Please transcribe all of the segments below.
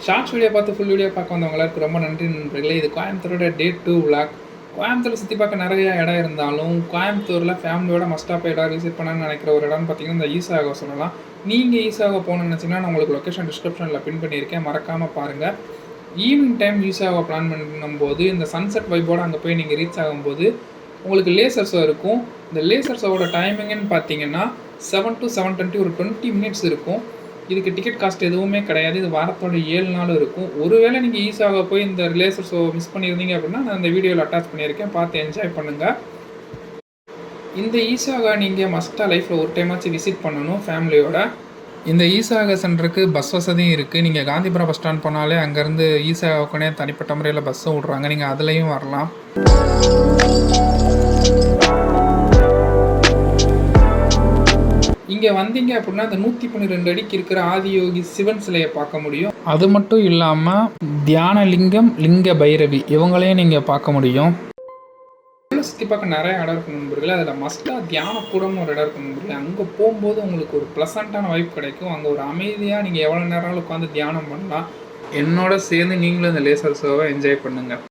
Shorts video பார்த்து full video பார்க்க வந்தவங்களுக்கு ரொம்ப நன்றி நண்பர்களே. இது கோயம்புத்தூரோட டே 2 விளாக். கோயம்புத்தூர் சுற்றி பார்க்க நிறைய இடம் இருந்தாலும் கோயம்புத்தூரில் ஃபேமிலியோட மஸ்டாக போய் இடம் விசிட் பண்ணணும்னு நினைக்கிற ஒரு இடம்னு பார்த்தீங்கன்னா இந்த ஈசாகோ சொல்லலாம். நீங்கள் ஈசாகோ போகணும்னு நினச்சிங்கன்னா நான் உங்களுக்கு லொக்கேஷன் டிஸ்கிரிப்ஷனில் பின் பண்ணியிருக்கேன், மறக்காமல் பாருங்கள். ஈவினிங் டைம் ஈசாகோ பிளான் பண்ணும்போது இந்த சன்செட் வைப்போடு அங்கே போய் நீங்கள் ரீச் ஆகும்போது உங்களுக்கு லேசர் ஷோ இருக்கும். இந்த லேசர் ஷோவோட டைமிங்னு பார்த்தீங்கன்னா 7 to 7:20 ஒரு 20 minutes இருக்கும். இதுக்கு டிக்கெட் காஸ்ட் எதுவுமே கிடையாது. இது வாரத்தோட 7 நாளும் இருக்கும். ஒருவேளை நீங்கள் ஈசாகோ போய் இந்த லேசர் ஷோ மிஸ் பண்ணியிருந்தீங்க அப்படின்னா நான் இந்த வீடியோவில் அட்டாச் பண்ணியிருக்கேன், பார்த்து என்ஜாய் பண்ணுங்கள். இந்த ஈசாகோ நீங்கள் மஸ்ட்டாக லைஃப்பில் ஒரு டைமாச்சும் விசிட் பண்ணணும் ஃபேமிலியோட. இந்த ஈசாகோ சென்டருக்கு பஸ் வசதியும் இருக்குது. நீங்கள் காந்திபுரம் பஸ் ஸ்டாண்ட் போனாலே அங்கேருந்து ஈசாகோக்குனே தனிப்பட்ட முறையில் பஸ்ஸும் விட்றாங்க, நீங்கள் அதுலேயும் வரலாம். இங்கே வந்தீங்க அப்படின்னா அந்த 112 அடிக்கு இருக்கிற ஆதியோகி சிவன் சிலையை பார்க்க முடியும். அது மட்டும் இல்லாமல் தியான லிங்கம், லிங்க பைரவி இவங்களையும் நீங்கள் பார்க்க முடியும். சுற்றி பார்க்க நிறைய இடம் இருக்கும் நண்பர்களே. அதில் மஸ்ட்டாக தியான கூடமும் ஒரு இடம் இருக்கும் நண்பர்களே. அங்கே போகும்போது உங்களுக்கு ஒரு ப்ளசண்ட்டான வைப் கிடைக்கும். அங்கே ஒரு அமைதியாக நீங்கள் எவ்வளோ நேரம் உட்காந்து தியானம் பண்ணலாம். என்னோட சேர்ந்து நீங்களும் இந்த லேசர் ஷோவை என்ஜாய் பண்ணுங்கள்.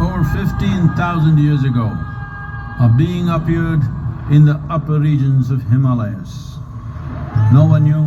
Over 15,000 years ago, a being appeared in the upper regions of Himalayas. No one knew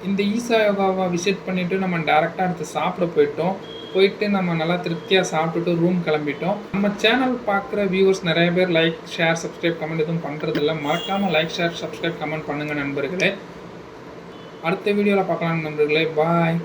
இந்த ஈசாகோவை விசிட் பண்ணிவிட்டு நம்ம டேரெக்டாக அடுத்து சாப்பிட போயிட்டு நம்ம நல்லா திருப்தியாக சாப்பிட்டுட்டு ரூம் கிளம்பிட்டோம். நம்ம சேனல் பார்க்குற வியூவர்ஸ் நிறைய பேர் லைக், ஷேர், சப்ஸ்கிரைப், கமெண்ட் எதுவும் பண்ணுறதில்ல. மறக்காமல் லைக், ஷேர், சப்ஸ்கிரைப், கமெண்ட் பண்ணுங்கள் நண்பர்களே. அடுத்த வீடியோவில் பார்க்கலாம் நண்பர்களே. பாய்.